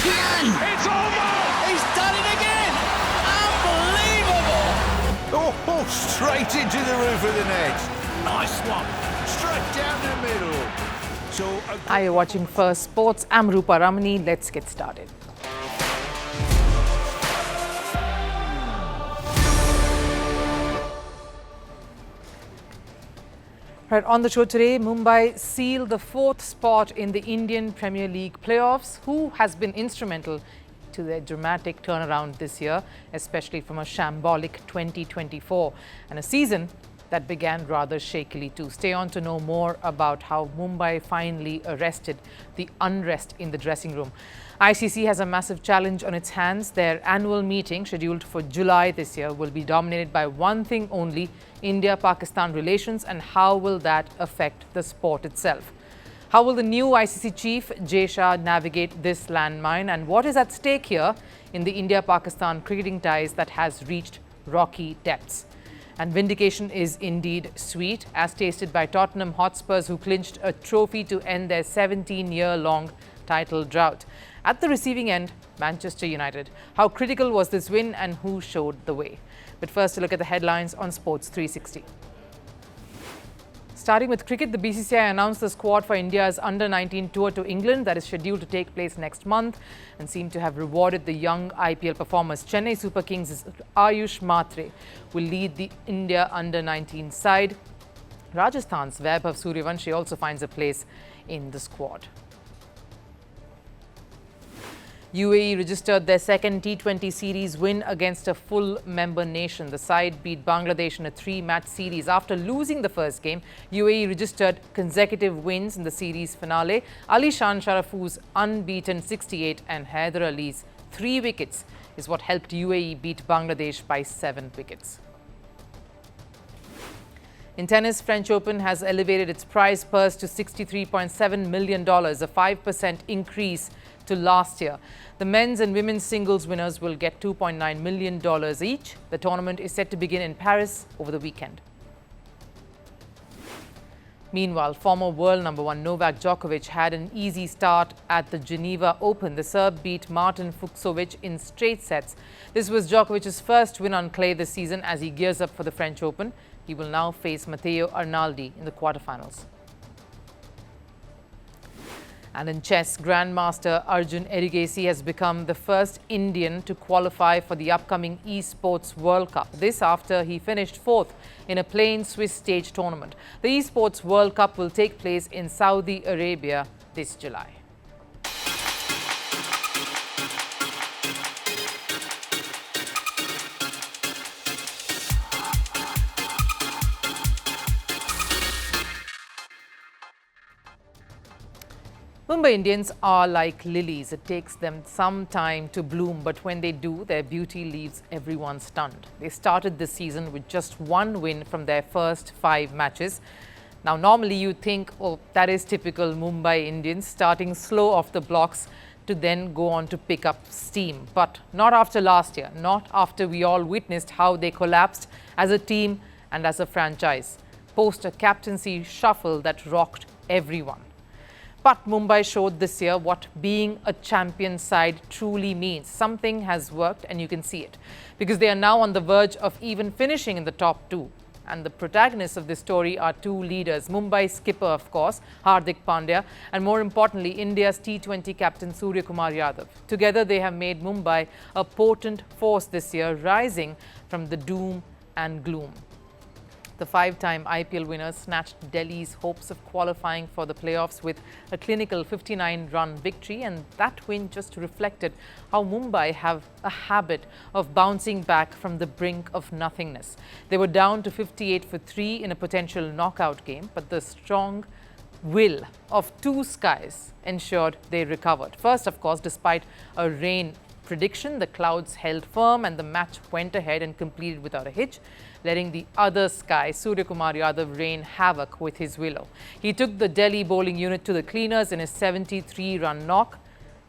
can! It's over! He's done it again! Unbelievable! Oh, straight into the roof of the net. Nice one. Straight down the middle. So, Are you watching Firstpost? I'm Rupha Ramani. Let's get started. Right, on the show today, Mumbai sealed the 4th spot in the Indian Premier League playoffs. Who has been instrumental to their dramatic turnaround this year, especially from a shambolic 2024 and a season that began rather shakily too. Stay on to know more about how Mumbai finally arrested the unrest in the dressing room. ICC has a massive challenge on its hands. Their annual meeting, scheduled for July this year, will be dominated by one thing only: India-Pakistan relations, and how will that affect the sport itself? How will the new ICC chief, Jay Shah, navigate this landmine, and what is at stake here in the India-Pakistan cricketing ties that has reached rocky depths? And vindication is indeed sweet, as tasted by Tottenham Hotspurs, who clinched a trophy to end their 17-year-long title drought. At the receiving end, Manchester United. How critical was this win, and who showed the way? But first, a look at the headlines on Sports 360. Starting with cricket, the BCCI announced the squad for India's Under-19 tour to England that is scheduled to take place next month and seemed to have rewarded the young IPL performers. Chennai Super Kings' Ayush Matre will lead the India Under-19 side. Rajasthan's Vaibhav Suryavanshi also finds a place in the squad. UAE registered their second T20 series win against a full member nation. The side beat Bangladesh in a 3-match series. After losing the first game, UAE registered consecutive wins in the series finale. Ali Shan Sharafu's unbeaten 68 and Haider Ali's 3 wickets is what helped UAE beat Bangladesh by 7 wickets. In tennis, French Open has elevated its prize purse to $63.7 million, a 5% increase to last year. The men's and women's singles winners will get $2.9 million each. The tournament is set to begin in Paris over the weekend. Meanwhile, former world number 1 Novak Djokovic had an easy start at the Geneva Open. The Serb beat Martin Fucsovic in straight sets. This was Djokovic's first win on clay this season as he gears up for the French Open. He will now face Matteo Arnaldi in the quarterfinals. And in chess, Grandmaster Arjun Erigesi has become the first Indian to qualify for the upcoming Esports World Cup. This after he finished 4th in a plain Swiss stage tournament. The Esports World Cup will take place in Saudi Arabia this July. Mumbai Indians are like lilies. It takes them some time to bloom, but when they do, their beauty leaves everyone stunned. They started this season with just 1 win from their first 5 matches. Now, normally you think, oh, that is typical Mumbai Indians, starting slow off the blocks to then go on to pick up steam. But not after last year, not after we all witnessed how they collapsed as a team and as a franchise, post a captaincy shuffle that rocked everyone. But Mumbai showed this year what being a champion side truly means. Something has worked, and you can see it, because they are now on the verge of even finishing in the top 2. And the protagonists of this story are 2 leaders: Mumbai's skipper, of course, Hardik Pandya, and more importantly, India's T20 captain Suryakumar Yadav. Together, they have made Mumbai a potent force this year, rising from the doom and gloom. The 5-time IPL winners snatched Delhi's hopes of qualifying for the playoffs with a clinical 59-run victory, and that win just reflected how Mumbai have a habit of bouncing back from the brink of nothingness. They were down to 58 for 3 in a potential knockout game, but the strong will of 2 skies ensured they recovered. First, of course, despite a rain prediction, the clouds held firm and the match went ahead and completed without a hitch, letting the other sky, Suryakumar Yadav, rain havoc with his willow. He took the Delhi bowling unit to the cleaners in his 73-run knock,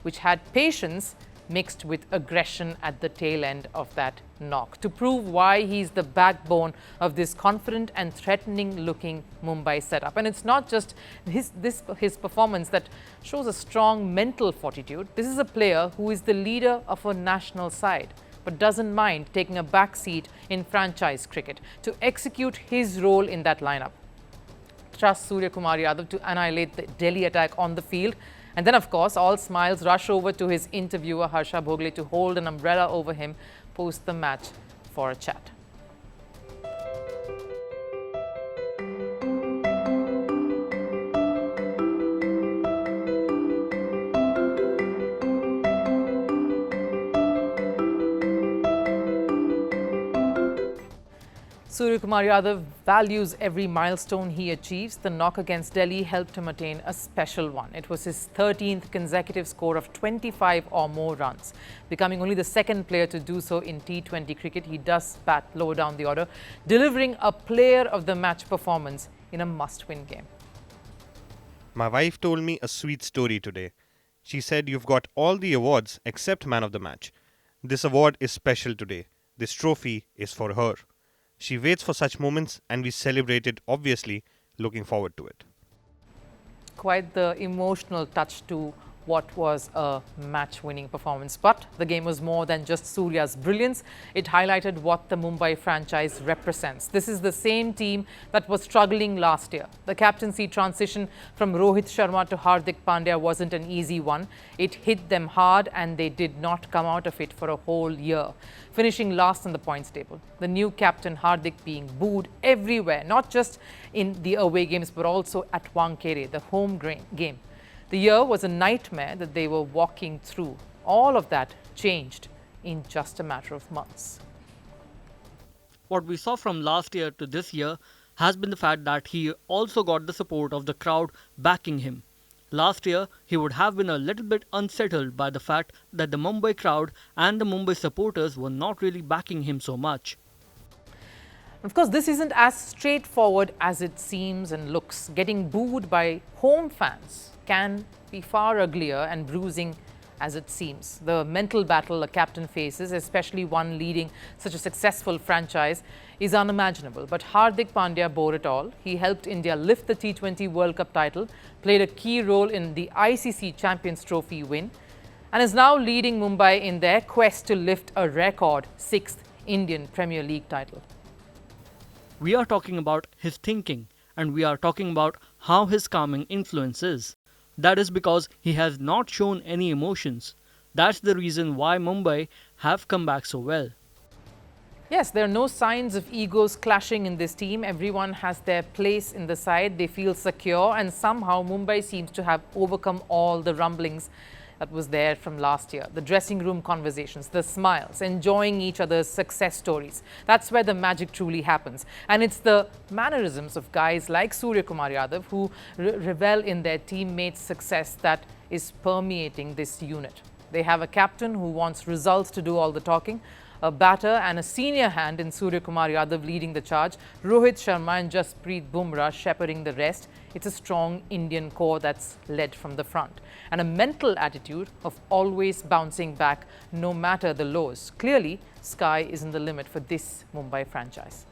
which had patience mixed with aggression at the tail end of that knock, to prove why he's the backbone of this confident and threatening-looking Mumbai setup. And it's not just his performance that shows a strong mental fortitude. This is a player who is the leader of a national side, but doesn't mind taking a back seat in franchise cricket to execute his role in that lineup. Trust Surya Kumar Yadav to annihilate the Delhi attack on the field. And then, of course, all smiles rush over to his interviewer, Harsha Bhogle, to hold an umbrella over him post the match for a chat. Surya Kumar Yadav values every milestone he achieves. The knock against Delhi helped him attain a special one. It was his 13th consecutive score of 25 or more runs. Becoming only the second player to do so in T20 cricket, he does bat low down the order, delivering a player of the match performance in a must-win game. My wife told me a sweet story today. She said, "You've got all the awards except man of the match. This award is special today. This trophy is for her." She waits for such moments and we celebrate it, obviously, looking forward to it. Quite the emotional touch to what was a match-winning performance. But the game was more than just Surya's brilliance. It highlighted what the Mumbai franchise represents. This is the same team that was struggling last year. The captaincy transition from Rohit Sharma to Hardik Pandya wasn't an easy one. It hit them hard and they did not come out of it for a whole year, finishing last on the points table. The new captain Hardik being booed everywhere, not just in the away games but also at Wankhede, the home game. The year was a nightmare that they were walking through. All of that changed in just a matter of months. What we saw from last year to this year has been the fact that he also got the support of the crowd backing him. Last year, he would have been a little bit unsettled by the fact that the Mumbai crowd and the Mumbai supporters were not really backing him so much. Of course, this isn't as straightforward as it seems and looks. Getting booed by home fans can be far uglier and bruising as it seems. The mental battle a captain faces, especially one leading such a successful franchise, is unimaginable. But Hardik Pandya bore it all. He helped India lift the T20 World Cup title, played a key role in the ICC Champions Trophy win, and is now leading Mumbai in their quest to lift a record 6th Indian Premier League title. We are talking about his thinking, and we are talking about how his calming influence is. That is because he has not shown any emotions. That's the reason why Mumbai have come back so well. Yes, there are no signs of egos clashing in this team. Everyone has their place in the side. They feel secure, and somehow Mumbai seems to have overcome all the rumblings that was there from last year. The dressing room conversations, the smiles, enjoying each other's success stories. That's where the magic truly happens. And it's the mannerisms of guys like Surya Kumar Yadav who revel in their teammates' success that is permeating this unit. They have a captain who wants results to do all the talking, a batter and a senior hand in Surya Kumar Yadav leading the charge, Rohit Sharma and Jasprit Bumrah shepherding the rest. It's a strong Indian core that's led from the front, and a mental attitude of always bouncing back no matter the lows. Clearly, sky isn't the limit for this Mumbai franchise.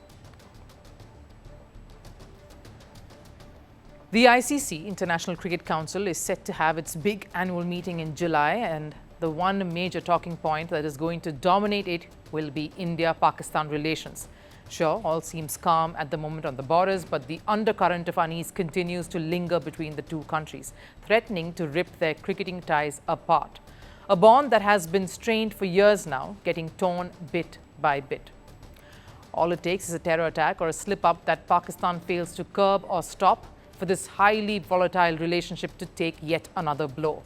The ICC, International Cricket Council, is set to have its big annual meeting in July, and the one major talking point that is going to dominate it will be India-Pakistan relations. Sure, all seems calm at the moment on the borders, but the undercurrent of unease continues to linger between the two countries, threatening to rip their cricketing ties apart. A bond that has been strained for years now, getting torn bit by bit. All it takes is a terror attack or a slip-up that Pakistan fails to curb or stop for this highly volatile relationship to take yet another blow.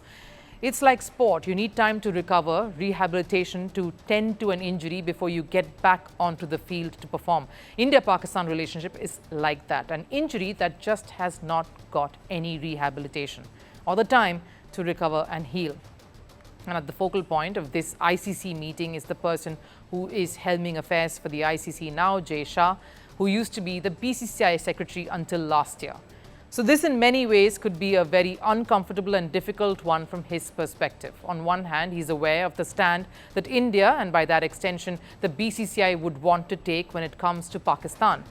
It's like sport. You need time to recover, rehabilitation to tend to an injury before you get back onto the field to perform. India-Pakistan relationship is like that, an injury that just has not got any rehabilitation or the time to recover and heal. And at the focal point of this ICC meeting is the person who is helming affairs for the ICC now, Jay Shah, who used to be the BCCI secretary until last year. So this in many ways could be a very uncomfortable and difficult one from his perspective. On one hand, he's aware of the stand that India, and by that extension the BCCI, would want to take when it comes to Pakistan.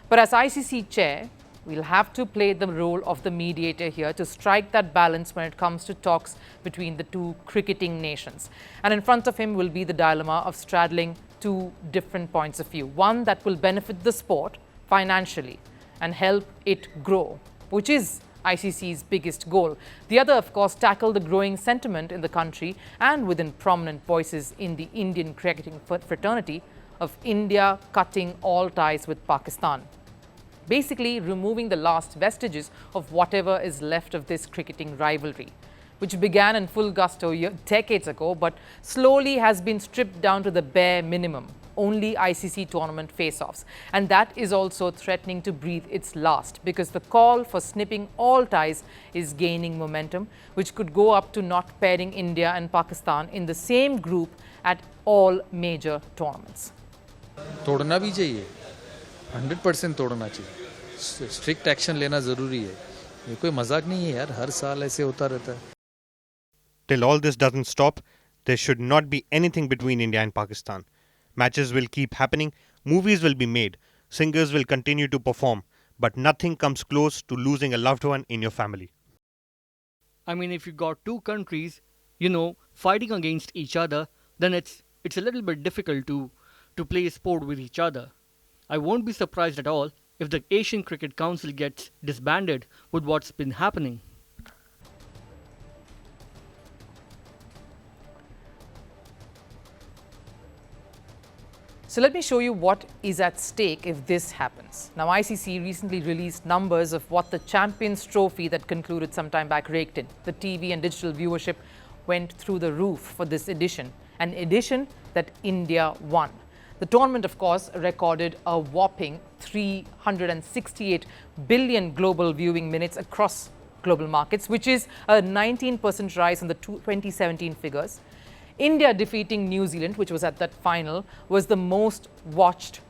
But as ICC chair, we'll have to play the role of the mediator here to strike that balance when it comes to talks between the two cricketing nations. And in front of him will be the dilemma of straddling two different points of view. One that will benefit the sport financially and help it grow, which is ICC's biggest goal. The other, of course, tackle the growing sentiment in the country and within prominent voices in the Indian cricketing fraternity of India cutting all ties with Pakistan. Basically removing the last vestiges of whatever is left of this cricketing rivalry, which began in full gusto decades ago, but slowly has been stripped down to the bare minimum. Only ICC tournament face-offs. And that is also threatening to breathe its last, because the call for snipping all ties is gaining momentum, which could go up to not pairing India and Pakistan in the same group at all major tournaments. तोड़ना भी चाहिए, 100% तोड़ना चाहिए, strict action लेना ज़रूरी है, ये कोई मजाक नहीं है यार, हर साल ऐसे होता रहता है. Till all this doesn't stop, there should not be anything between India and Pakistan. Matches will keep happening, movies will be made, singers will continue to perform, but nothing comes close to losing a loved one in your family. I mean, if you got two countries, fighting against each other, then it's a little bit difficult to play sport with each other. I won't be surprised at all if the Asian Cricket Council gets disbanded with what's been happening. So let me show you what is at stake if this happens. Now, ICC recently released numbers of what the Champions Trophy that concluded some time back raked in. The TV and digital viewership went through the roof for this edition, an edition that India won. The tournament, of course, recorded a whopping 368 billion global viewing minutes across global markets, which is a 19% rise on the 2017 figures. India defeating New Zealand, which was at that final, was the most watched.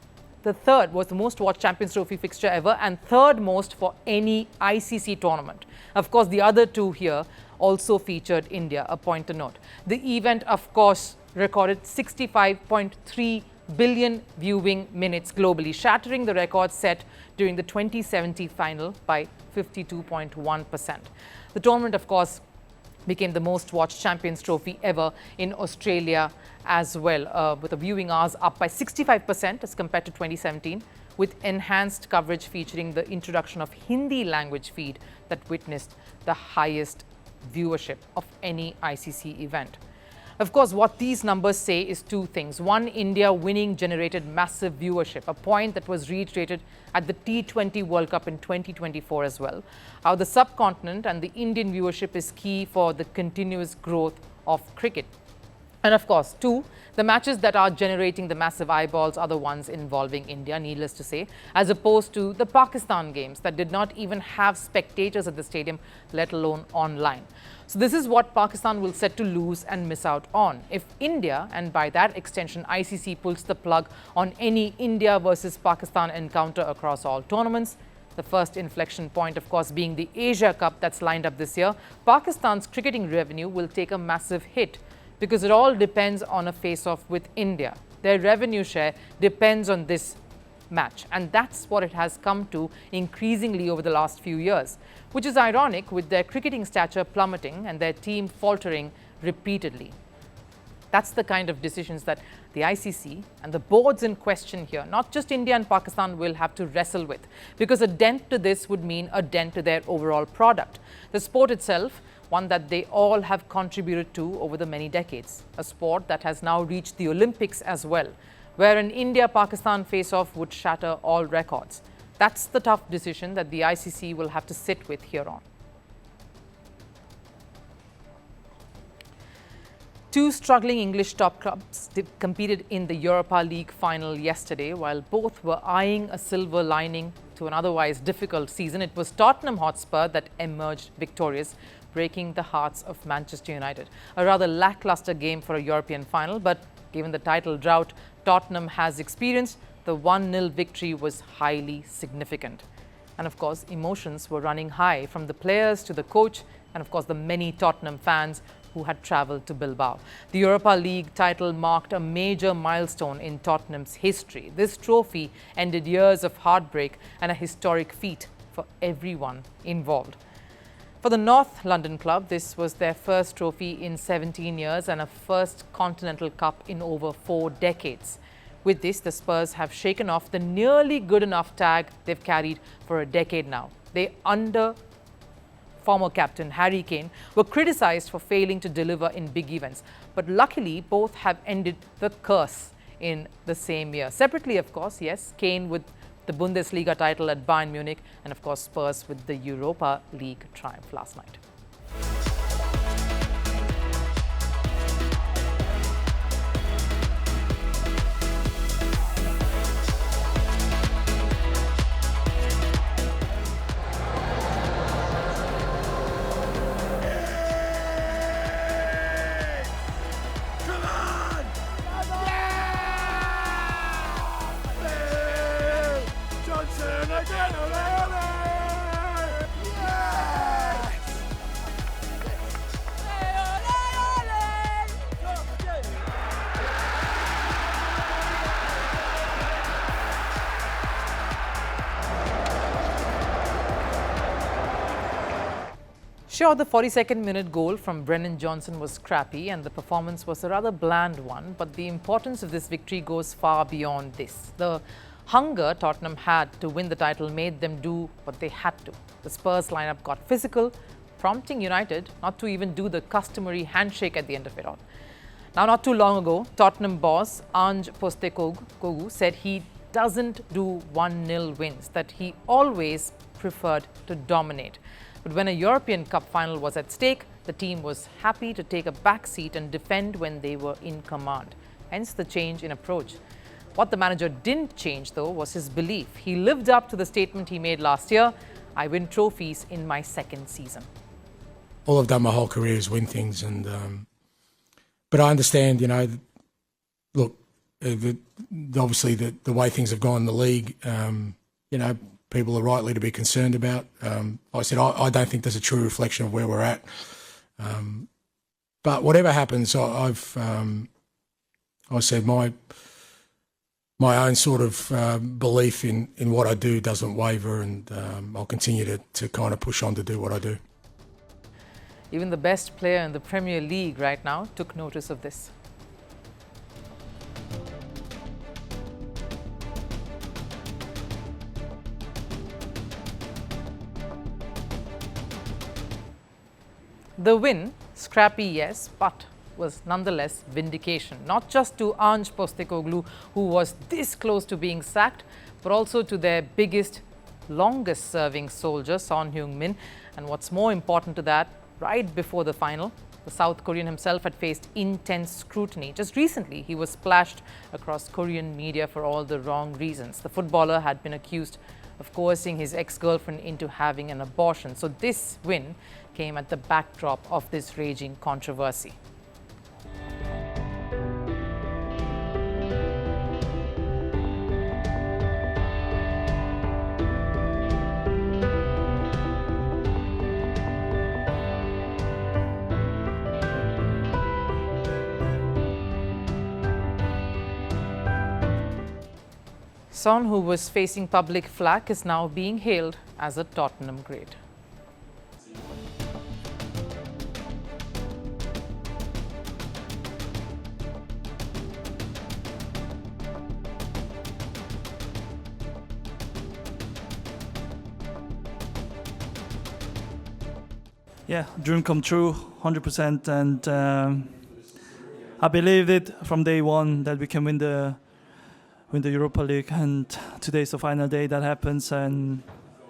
The third was the most watched Champions Trophy fixture ever, and third most for any ICC tournament. Of course, the other two here also featured India, a point to note. The event, of course, recorded 65.3 billion viewing minutes globally, shattering the record set during the 2017 final by 52.1%. The tournament, of course, became the most watched Champions Trophy ever in Australia as well, with the viewing hours up by 65% as compared to 2017, with enhanced coverage featuring the introduction of Hindi language feed that witnessed the highest viewership of any ICC event. Of course, what these numbers say is two things. One, India winning generated massive viewership, a point that was reiterated at the T20 World Cup in 2024 as well. How the subcontinent and the Indian viewership is key for the continuous growth of cricket. And of course, two, the matches that are generating the massive eyeballs are the ones involving India, needless to say, as opposed to the Pakistan games that did not even have spectators at the stadium, let alone online. So this is what Pakistan will set to lose and miss out on. If India, and by that extension ICC, pulls the plug on any India versus Pakistan encounter across all tournaments, the first inflection point, of course, being the Asia Cup that's lined up this year, Pakistan's cricketing revenue will take a massive hit, because it all depends on a face-off with India. Their revenue share depends on this match, and that's what it has come to increasingly over the last few years, which is ironic with their cricketing stature plummeting and their team faltering repeatedly. That's the kind of decisions that the ICC and the boards in question here, not just India and Pakistan, will have to wrestle with, because a dent to this would mean a dent to their overall product. The sport itself, one that they all have contributed to over the many decades, a sport that has now reached the Olympics as well, where an India-Pakistan face-off would shatter all records. That's the tough decision that the ICC will have to sit with here on. Two struggling English top clubs competed in the Europa League final yesterday. While both were eyeing a silver lining to an otherwise difficult season, it was Tottenham Hotspur that emerged victorious, breaking the hearts of Manchester United. A rather lackluster game for a European final, but given the title drought Tottenham has experienced, the 1-0 victory was highly significant. And of course, emotions were running high from the players to the coach and of course the many Tottenham fans who had travelled to Bilbao. The Europa League title marked a major milestone in Tottenham's history. This trophy ended years of heartbreak and a historic feat for everyone involved. For the North London club, this was their first trophy in 17 years and a first Continental Cup in over 4 decades. With this, the Spurs have shaken off the nearly good enough tag they've carried for a decade now. They, under former captain Harry Kane, were criticised for failing to deliver in big events. But luckily, both have ended the curse in the same year. Separately, of course, yes, Kane with the Bundesliga title at Bayern Munich and, of course, Spurs with the Europa League triumph last night. Sure, the 42nd minute goal from Brennan Johnson was scrappy and the performance was a rather bland one, but the importance of this victory goes far beyond this. The hunger Tottenham had to win the title made them do what they had to. The Spurs lineup got physical, prompting United not to even do the customary handshake at the end of it all. Now, not too long ago, Tottenham boss Ange Postecoglou said he doesn't do 1-0 wins, that he always preferred to dominate. But when a European Cup final was at stake, the team was happy to take a back seat and defend when they were in command. Hence the change in approach. What the manager didn't change, though, was his belief. He lived up to the statement he made last year: "I win trophies in my second season." All I've done my whole career is win things, and but I understand, look, obviously the way things have gone in the league, people are rightly to be concerned about. Like I said, I don't think there's a true reflection of where we're at. But whatever happens, I said my own sort of belief in what I do doesn't waver, and I'll continue to kind of push on to do what I do. Even the best player in the Premier League right now took notice of this. The win, scrappy yes, but was nonetheless vindication, not just to Ange Postecoglou, who was this close to being sacked, but also to their biggest, longest-serving soldier, Son Heung-min. And what's more important to that, right before the final, the South Korean himself had faced intense scrutiny. Just recently, he was splashed across Korean media for all the wrong reasons. The footballer had been accused of coercing his ex-girlfriend into having an abortion. So this win came at the backdrop of this raging controversy. Son, who was facing public flack, is now being hailed as a Tottenham great. Yeah, dream come true, 100%, and I believed it from day one that we can win the Europa League, and today's the final day that happens, and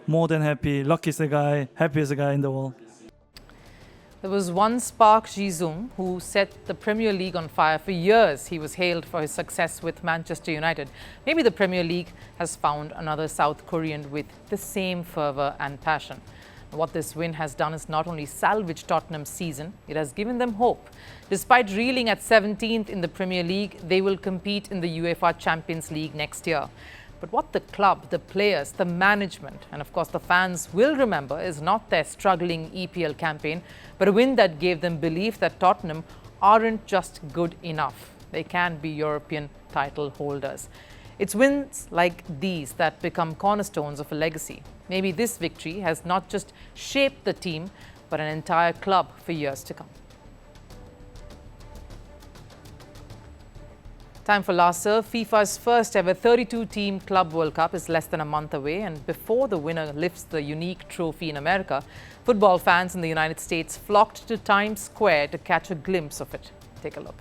more than happy. Lucky is the guy, happiest the guy in the world. There was one Park Ji-sung who set the Premier League on fire. For years, he was hailed for his success with Manchester United. Maybe the Premier League has found another South Korean with the same fervour and passion. What this win has done is not only salvage Tottenham's season, it has given them hope. Despite reeling at 17th in the Premier League, they will compete in the UEFA Champions League next year. But what the club, the players, the management, and of course the fans will remember is not their struggling EPL campaign, but a win that gave them belief that Tottenham aren't just good enough. They can be European title holders. It's wins like these that become cornerstones of a legacy. Maybe this victory has not just shaped the team, but an entire club for years to come. Time for last serve. FIFA's first ever 32-team Club World Cup is less than a month away, and before the winner lifts the unique trophy in America, football fans in the United States flocked to Times Square to catch a glimpse of it. Take a look.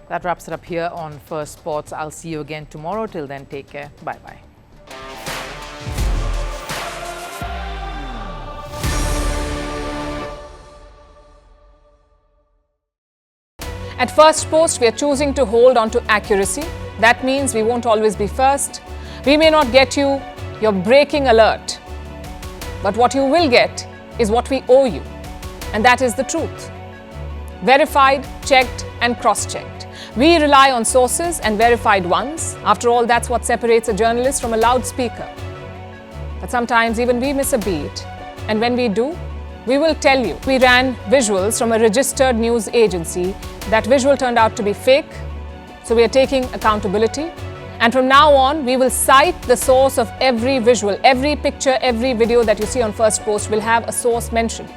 That wraps it up here on First Sports. I'll see you again tomorrow. Till then, take care. Bye-bye. At Firstpost, we are choosing to hold on to accuracy. That means we won't always be first. We may not get you your breaking alert. But what you will get is what we owe you. And that is the truth. Verified, checked, and cross-checked. We rely on sources and verified ones. After all, that's what separates a journalist from a loudspeaker. But sometimes even we miss a beat. And when we do, we will tell you. We ran visuals from a registered news agency. That visual turned out to be fake. So we are taking accountability. And from now on, we will cite the source of every visual, every picture, every video that you see on Firstpost will have a source mentioned.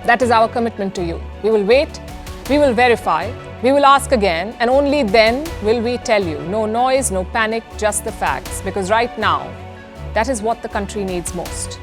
That is our commitment to you. We will wait, we will verify, we will ask again, and only then will we tell you. No noise, no panic, just the facts. Because right now, that is what the country needs most.